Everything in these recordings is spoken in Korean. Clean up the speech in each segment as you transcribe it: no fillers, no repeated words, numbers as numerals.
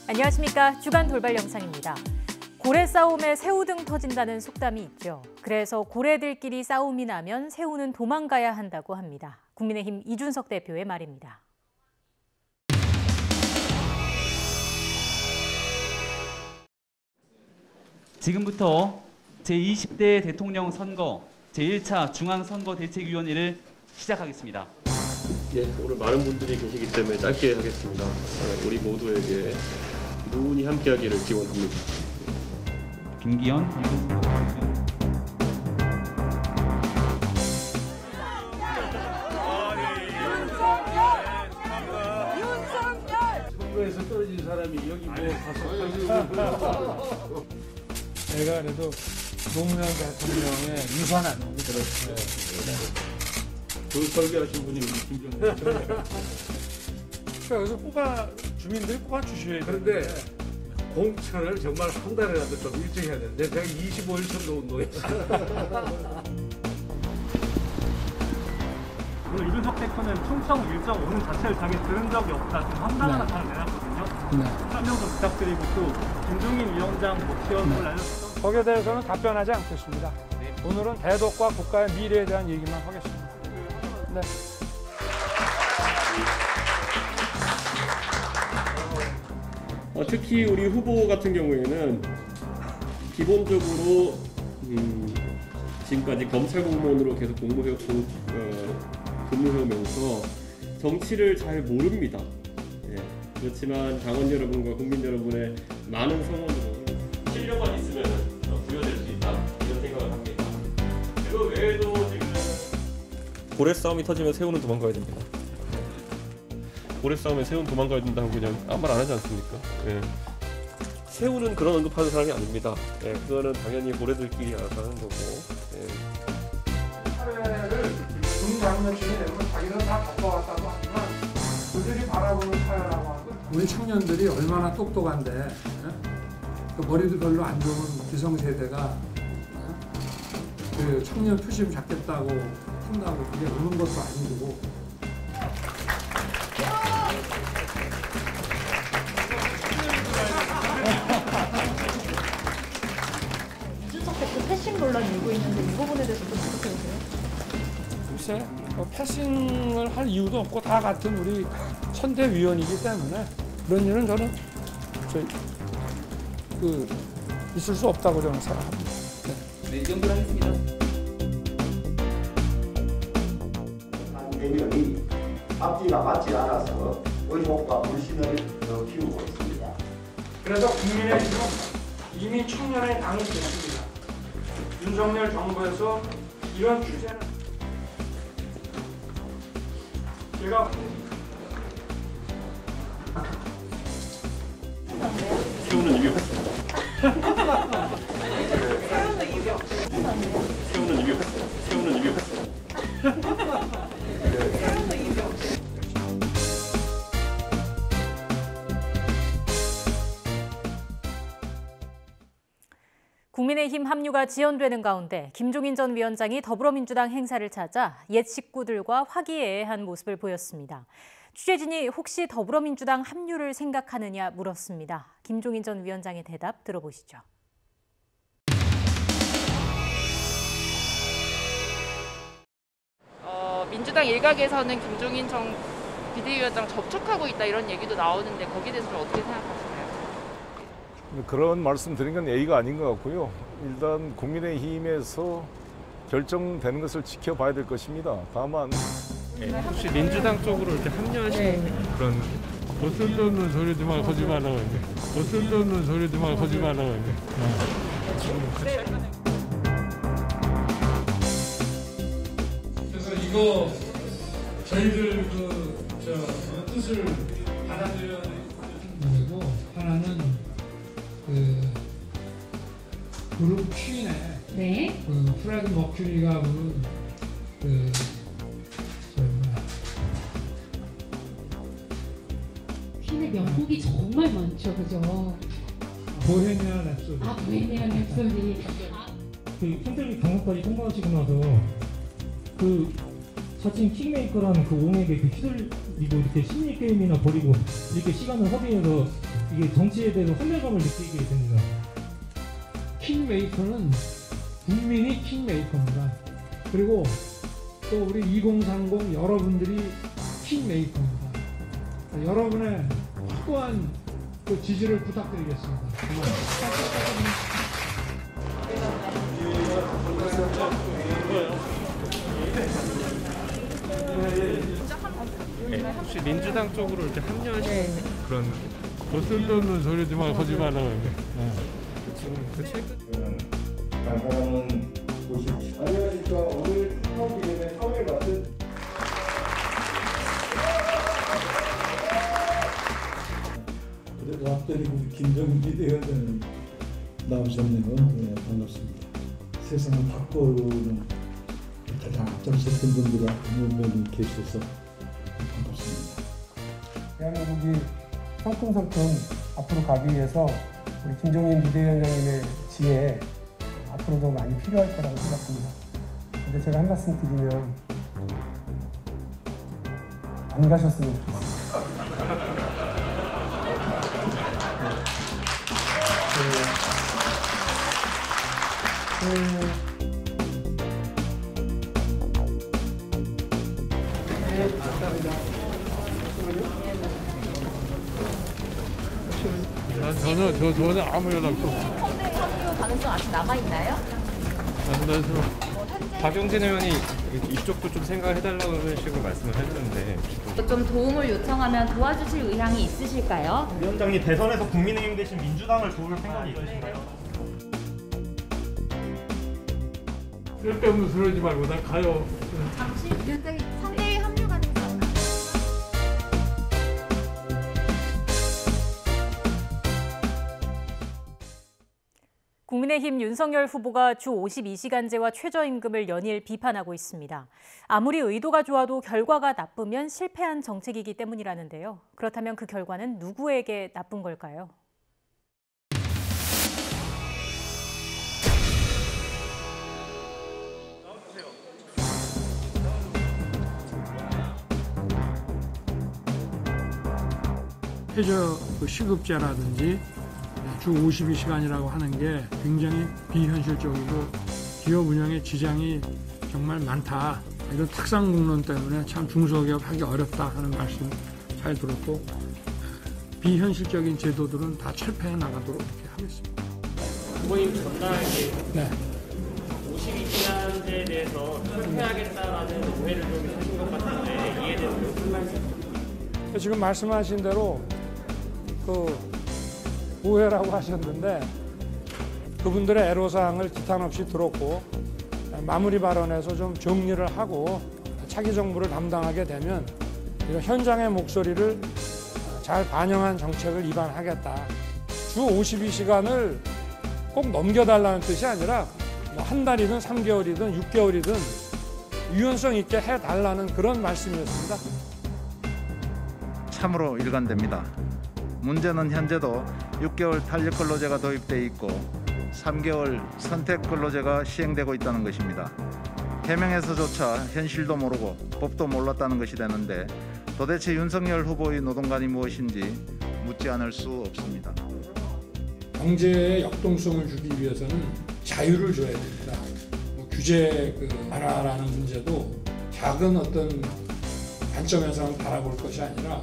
안녕하십니까. 주간 돌발 영상입니다. 고래 싸움에 새우 등 터진다는 속담이 있죠. 그래서 고래들끼리 싸움이 나면 새우는 도망가야 한다고 합니다. 국민의힘 이준석 대표의 말입니다. 지금부터 제20대 대통령 선거 제1차 중앙선거대책위원회를 시작하겠습니다. 네, 오늘 많은 분들이 계시기 때문에 짧게 하겠습니다. 우리 모두에게 누운이 함께하기를 기원합니다. 김기현 선거에서 떨어진 사람이 여기 뭐 가서 내가 그래도 노무현 대통령의 유산 아닙니까? 그 설계하신 분이 우리 김정은. 그래서 주민들이 뽑아 주셔야 되는데. 그런데 공천을 정말 한 달이라도 좀 일찍 해야 되는데 제가 25일 선거 운동했어요. 오늘 이준석 대표는 충청 일정 오는 자체를 당에 들은 적이 없다. 지금 황당한 나타를 내놨거든요. 설명도 부탁드리고 또 김종인 위원장 목표를 알려줬던 거기에 대해서는 답변하지 않겠습니다. 오늘은 대덕과 국가의 미래에 대한 얘기만 하겠습니다. 네. 특히 우리 후보 같은 경우에는 기본적으로 지금까지 검찰 공무원으로 계속 근무해오면서 정치를 잘 모릅니다. 예, 그렇지만 당원 여러분과 국민 여러분의 많은 성원으로 실력만 있으면 부여될 수 있다 이런 생각을 합니다. 그 외에도 지금 고래 싸움이 터지면 새우는 도망가야 됩니다. 고래 싸움에 새우는 도망가야 된다고 그냥 아무 말 안 하지 않습니까? 예. 새우는 그런 언급하는 사람이 아닙니다. 예, 그거는 당연히 고래들끼리 알아서 하는 거고. 예. 사회를 중장년층이 되면 자기는 다 겪어왔다고 하지만 그들이 바라보는 사회라고 하는 건 우리 청년들이 얼마나 똑똑한데 그 머리도 별로 안 좋은 기성세대가 그 청년 표심 잡겠다고 한다고 그게 오는 것도 아니고 이준석 대표 패싱 논란 일고 있는데 이 부분에 대해서 좀 어떻게 보세요? 글쎄, 패싱을 할 이유도 없고 다 같은 우리 선대위원이기 때문에 그런 일은 저는 있을 수 없다고 저는 생각합니다. 네, 이 정도로 하겠습니다. 대명이 앞뒤가 맞지 않아서 의혹과 불신을 키우고 있습니다. 그래서 국민의힘은 이미 청년의 당이 됐습니다. 윤석열 정부에서 이런 규제는 제가 새우는 입이 없어. 새우는 입이 없어. 새우는 입이 없어. 국민의힘 합류가 지연되는 가운데 김종인 전 위원장이 더불어민주당 행사를 찾아 옛 식구들과 화기애애한 모습을 보였습니다. 취재진이 혹시 더불어민주당 합류를 생각하느냐 물었습니다. 김종인 전 위원장의 대답 들어보시죠. 민주당 일각에서는 김종인 전 비대위원장 접촉하고 있다 이런 얘기도 나오는데 거기에 대해서 좀 어떻게 생각하시나요? 그런 말씀 드린 건 예의가 아닌 것 같고요. 일단 국민의힘에서 결정되는 것을 지켜봐야 될 것입니다. 다만 혹시 민주당 쪽으로 이렇게 합류하시는 그런 쓸데없는 소리들만 하지 말라고 했네. 쓸데없는 소리들만 하지 말라고 했네. 그래서 이거 저희들 뜻을 받아들여야 되고 하나는 그룹 퀸의 네. 프레드 머큐리가 부른 퀸의 명곡이 정말 많죠, 그죠? 보헤미안 랩소디. 보헤미안 랩소디. 그 팬들이 강화까지 통과하시고 나서 그 자칭 킹메이커라는 그 옹에게 그 휘둘리고 이렇게 심리 게임이나 벌이고 이렇게 시간을 허비해서 이게 정치에 대해서 환멸감을 느끼게 됩니다. 킹메이커는 국민이 킹메이커입니다. 그리고 또 우리 2030 여러분들이 킹메이커입니다. 여러분의 확고한 그 지지를 부탁드리겠습니다. 혹시 민주당 쪽으로 이렇게 합류하시는 그런 쓸데없는 소리 좀 하지 말라고 해요. 사람은 보십시오. 안녕하십니까. 오늘 창업기념회 사회를 맡은 그래도 앞자리 우리 김정인 비대위원장님 나오셨네요. 네, 반갑습니다. 세상을 바꾸는 가장 앞장섰던 분들이 몇 명이 계셔서 반갑습니다. 대한민국이 성큼성큼 앞으로 가기 위해서 우리 김종인 비대위원장님의 지혜 앞으로도 많이 필요할 거라고 생각합니다. 근데 제가 한 말씀 드리면 안 가셨으면 좋겠습니다. 전혀 아무 연락도 없어요. 성대 합류 가능성 아직 남아있나요? 안 돼서. 박용진 의원이 이쪽도 좀 생각해달라는 식으로 말씀을 했는데 좀 도움을 요청하면 도와주실 의향이 있으실까요? 위원장님 대선에서 국민의힘 대신 민주당을 도울 생각이 있으신가요? 쓸데없는 소리 하지 말고 나 가요. 잠시 선대위 합류 가능성. 국민의힘 윤석열 후보가 주 52시간제와 최저임금을 연일 비판하고 있습니다. 아무리 의도가 좋아도 결과가 나쁘면 실패한 정책이기 때문이라는데요. 그렇다면 그 결과는 누구에게 나쁜 걸까요? 최저 시급제라든지 주 52시간이라고 하는 게 굉장히 비현실적이고 기업 운영에 지장이 정말 많다. 이런 탁상공론 때문에 참 중소기업 하기 어렵다 하는 말씀 잘 들었고 비현실적인 제도들은 다 철폐해 나가도록 이렇게 하겠습니다. 후보님 전달하게 네. 52시간제에 대해서 철폐하겠다라는 오해를 좀 하신 것 같은데 이에 대해서 무슨 말씀? 지금 말씀하신 대로 그 오해라고 하셨는데 그분들의 애로사항을 기탄 없이 들었고 마무리 발언에서 좀 정리를 하고 차기 정부를 담당하게 되면 현장의 목소리를 잘 반영한 정책을 입안하겠다. 주 52시간을 꼭 넘겨달라는 뜻이 아니라 뭐 한 달이든 3개월이든 6개월이든 유연성 있게 해달라는 그런 말씀이었습니다. 참으로 일관됩니다. 문제는 현재도 6개월 탄력근로제가 도입돼 있고 3개월 선택근로제가 시행되고 있다는 것입니다. 해명에서조차 현실도 모르고 법도 몰랐다는 것이 되는데 도대체 윤석열 후보의 노동관이 무엇인지 묻지 않을 수 없습니다. 경제의 역동성을 주기 위해서는 자유를 줘야 됩니다. 규제 완화라는 문제도 작은 어떤 관점에서만 바라볼 것이 아니라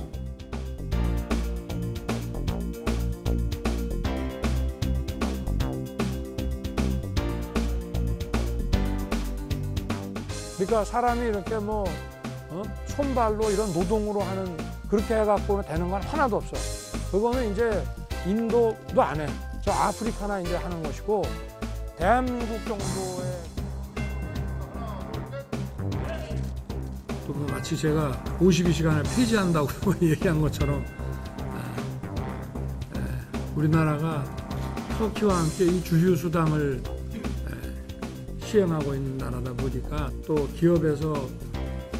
그러니까 사람이 이렇게 뭐 손발로 이런 노동으로 하는 그렇게 해갖고는 되는 건 하나도 없어. 그거는 이제 인도도 안 해. 저 아프리카나 이제 하는 것이고 대한민국 정도의 또 마치 제가 52시간을 폐지한다고 얘기한 것처럼 우리나라가 터키와 함께 이 주휴수당을 시행하고 있는 나라다 보니까 또 기업에서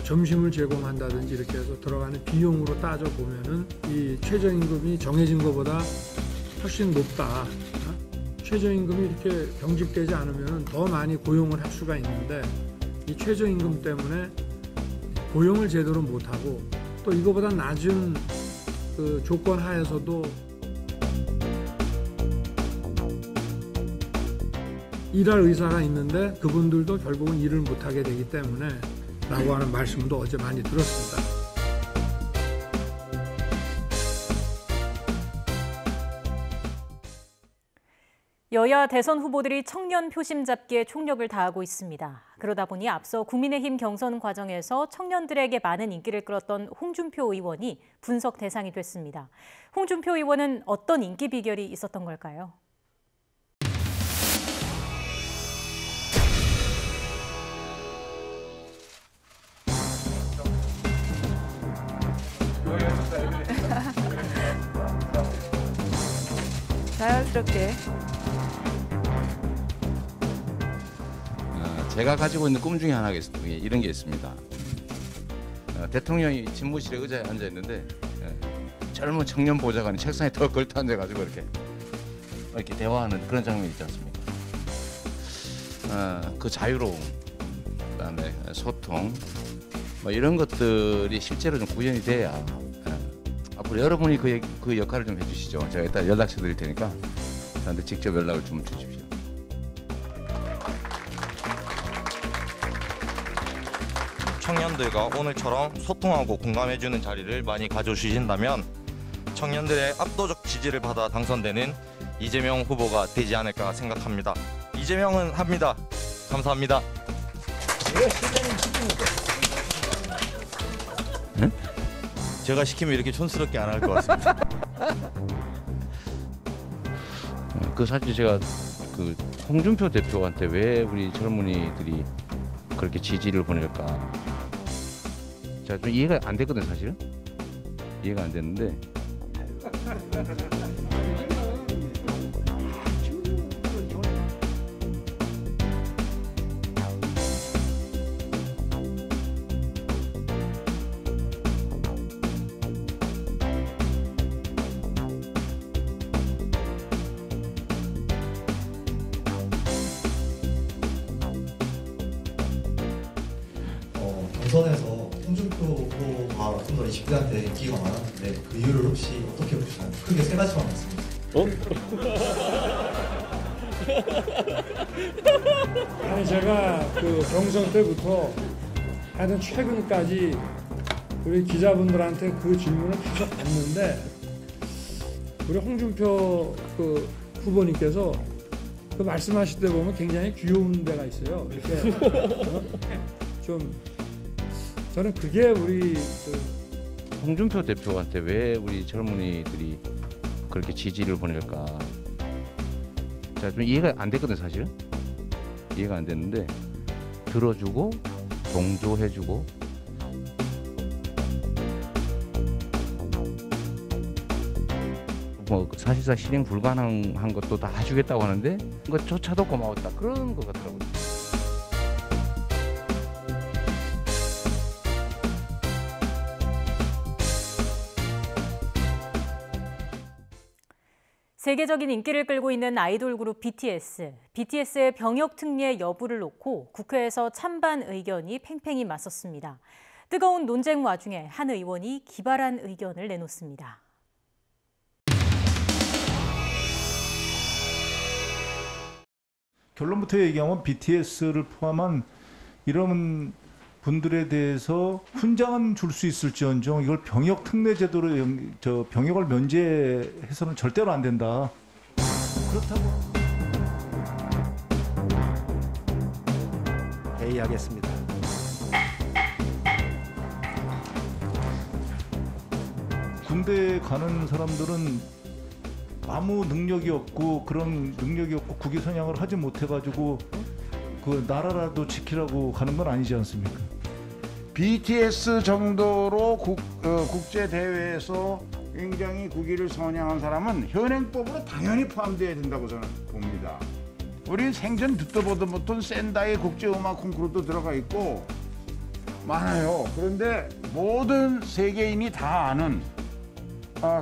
점심을 제공한다든지 이렇게 해서 들어가는 비용으로 따져보면은 이 최저임금이 정해진 것보다 훨씬 높다. 최저임금이 이렇게 경직되지 않으면 더 많이 고용을 할 수가 있는데 이 최저임금 때문에 고용을 제대로 못하고 또 이거보다 낮은 그 조건 하에서도 일할 의사가 있는데 그분들도 결국은 일을 못하게 되기 때문에 라고 하는 말씀도 어제 많이 들었습니다. 여야 대선 후보들이 청년 표심 잡기에 총력을 다하고 있습니다. 그러다 보니 앞서 국민의힘 경선 과정에서 청년들에게 많은 인기를 끌었던 홍준표 의원이 분석 대상이 됐습니다. 홍준표 의원은 어떤 인기 비결이 있었던 걸까요? 자연스럽게. 제가 가지고 있는 꿈 중에 하나가 이런 게 있습니다. 대통령이 집무실에 의자에 앉아 있는데 젊은 청년 보좌관이 책상에 더 걸터 앉아가지고 이렇게 대화하는 그런 장면이 있지 않습니까? 그 자유로움, 그다음에 소통, 뭐 이런 것들이 실제로 좀 구현이 돼야 앞으로 여러분이 그 역할을 좀 해주시죠. 제가 일단 연락처 드릴 테니까 저한테 직접 연락을 좀 주십시오. 청년들과 오늘처럼 소통하고 공감해주는 자리를 많이 가져주신다면 청년들의 압도적 지지를 받아 당선되는 이재명 후보가 되지 않을까 생각합니다. 이재명은 합니다. 감사합니다. 응? 제가 시키면 이렇게 촌스럽게 안 할 것 같습니다. 사실 제가 홍준표 대표한테 왜 우리 젊은이들이 그렇게 지지를 보낼까? 제가 좀 이해가 안 됐거든, 사실은. 이해가 안 됐는데. 경선에서 홍준표 후보가 좀 더 20대한테 인기가 많았는데 그 이유를 혹시 어떻게 보시나요? 크게 세 가지만 말씀해주세요. 아니 제가 그 경선 때부터 하여튼 최근까지 우리 기자분들한테 그 질문을 계속 받는데 우리 홍준표 그 후보님께서 그 말씀하실 때 보면 굉장히 귀여운 데가 있어요. 이렇게 좀 저는 그게 우리 홍준표 대표한테 왜 우리 젊은이들이 그렇게 지지를 보낼까? 제가 좀 이해가 안 됐거든, 사실은. 이해가 안 됐는데 들어주고 동조해주고 뭐 사실상 실행 불가능한 것도 다 해주겠다고 하는데 그것조차도 고마웠다, 그런 것 같더라고요. 세계적인 인기를 끌고 있는 아이돌 그룹 BTS. BTS의 병역 특례 여부를 놓고 국회에서 찬반 의견이 팽팽히 맞섰습니다. 뜨거운 논쟁 와중에 한 의원이 기발한 의견을 내놓습니다. 결론부터 얘기하면 BTS를 포함한 이런 분들에 대해서 훈장은 줄 수 있을지언정 이걸 병역 특례 제도로 병역을 면제해서는 절대로 안 된다. 그렇다고 회의하겠습니다. 군대에 가는 사람들은 아무 능력이 없고 그런 능력이 없고 국위선양을 하지 못해가지고 그 나라라도 지키라고 가는 건 아니지 않습니까? BTS 정도로 국제 대회에서 굉장히 국위를 선양한 사람은 현행법으로 당연히 포함되어야 된다고 저는 봅니다. 우리 생전 듣도 보도 못한 샌다이 국제음악 콩쿠르도 들어가 있고 많아요. 그런데 모든 세계인이 다 아는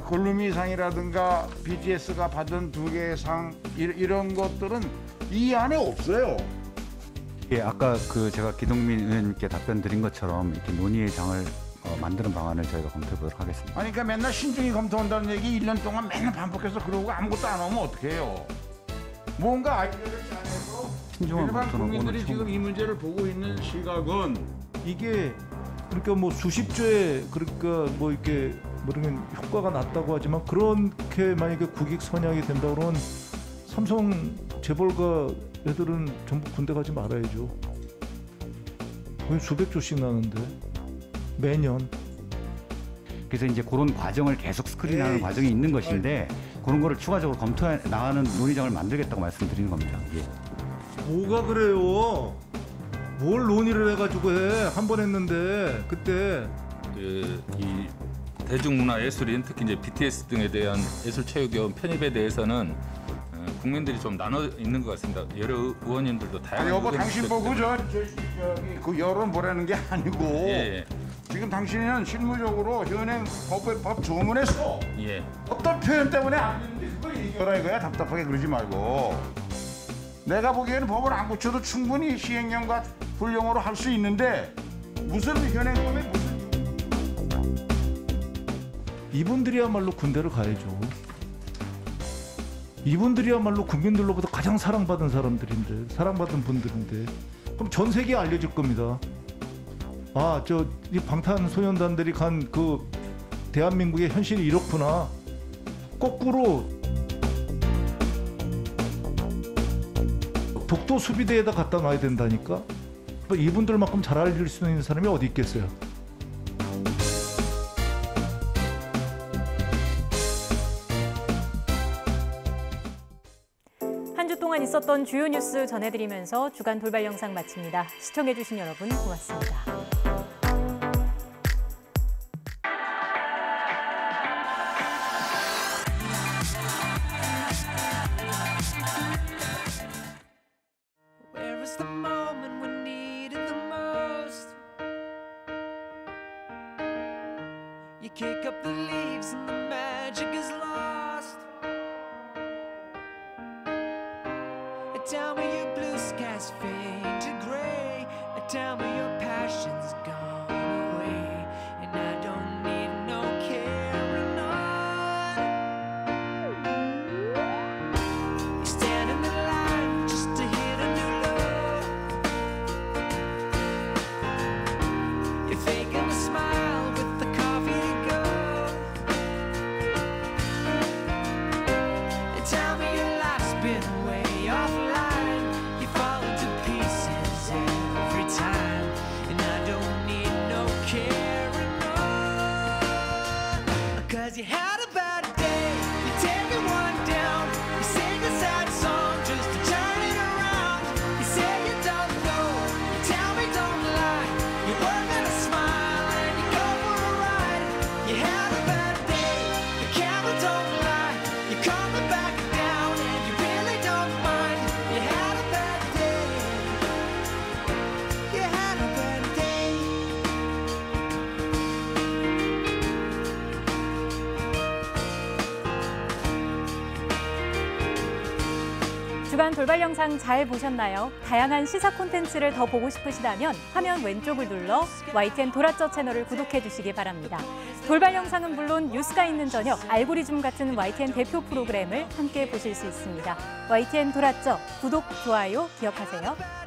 글루미상이라든가 BTS가 받은 2개의 상 이런 것들은 이 안에 없어요. 예, 아까 제가 기동민 의원님께 답변 드린 것처럼 이렇게 논의의 장을 만드는 방안을 저희가 검토해 보도록 하겠습니다. 아니 그러니까 맨날 신중히 검토한다는 얘기 1년 동안 맨날 반복해서 그러고 아무것도 안 하면 어떡해요. 뭔가 아이디어를 짜내서 신중한 일반 검토는 오늘 국민들이 처음. 지금 이 문제를 보고 있는 시각은 이게 그러니까 뭐 수십조에 그러니까 뭐 이렇게 모르면 효과가 났다고 하지만 그렇게 만약에 국익 선양이 된다 그러면 삼성 재벌가 애들은 전부 군대 가지 말아야죠. 거의 수백조씩 나는데 매년. 그래서 이제 그런 과정을 계속 스크린하는 과정이 있는 것인데 그런 거를 추가적으로 검토해 나가는 논의장을 만들겠다고 말씀드리는 겁니다. 예. 뭐가 그래요? 뭘 논의를 해가지고 해? 한 번 했는데 그때 이 대중문화예술인 특히 이제 BTS 등에 대한 예술체육위원 편입에 대해서는 국민들이 좀 나눠 있는 것 같습니다. 여러 의원님들도 다양한 여보 의견을 당신 보고 그 여론 보라는 게 아니고 예. 지금 당신은 실무적으로 현행 법 조문에서 예. 어떤 표현 때문에 안 되는데 그걸 얘기하라 이거야. 답답하게 그러지 말고. 내가 보기에는 법을 안 고쳐도 충분히 시행령과 불령으로 할 수 있는데 무슨 현행법에 무슨 이분들이야말로 군대를 가야죠. 이분들이야말로 국민들로부터 가장 사랑받은 사람들인데, 사랑받은 분들인데, 그럼 전 세계에 알려질 겁니다. 아, 이 방탄소년단들이 간 그 대한민국의 현실이 이렇구나. 거꾸로 독도 수비대에다 갖다 놔야 된다니까. 이분들만큼 잘 알릴 수 있는 사람이 어디 있겠어요? 한 주 동안 있었던 주요 뉴스 전해드리면서 주간 돌발 영상 마칩니다. 시청해주신 여러분 고맙습니다. Where is the moment we need it the most? You kick up the leaves and the magic is lost. Tell me your blue skies fade to gray. Tell me your passion's gone away, and I don't need no carrying on. You stand in the line just to hit a new low. You're faking a smile with the coffee to go. And tell me your life's been way offline. You fall into pieces every time, and I don't need no carrying on. 'Cause you had a bad day, you take it one down, you sing a sad song just to turn it around. You say you don't know, you tell me don't lie. You work on a smile and you go for a ride. You had a bad day, the camera don't lie. You're coming back down and you really don't mind. You had a bad day. You had a bad day. 주간 돌발 영상 잘 보셨나요? 다양한 시사 콘텐츠를 더 보고 싶으시다면 화면 왼쪽을 눌러 YTN 도라쩌 채널을 구독해 주시기 바랍니다. 돌발 영상은 물론 뉴스가 있는 저녁, 알고리즘 같은 YTN 대표 프로그램을 함께 보실 수 있습니다. YTN 도라쩌 구독, 좋아요 기억하세요.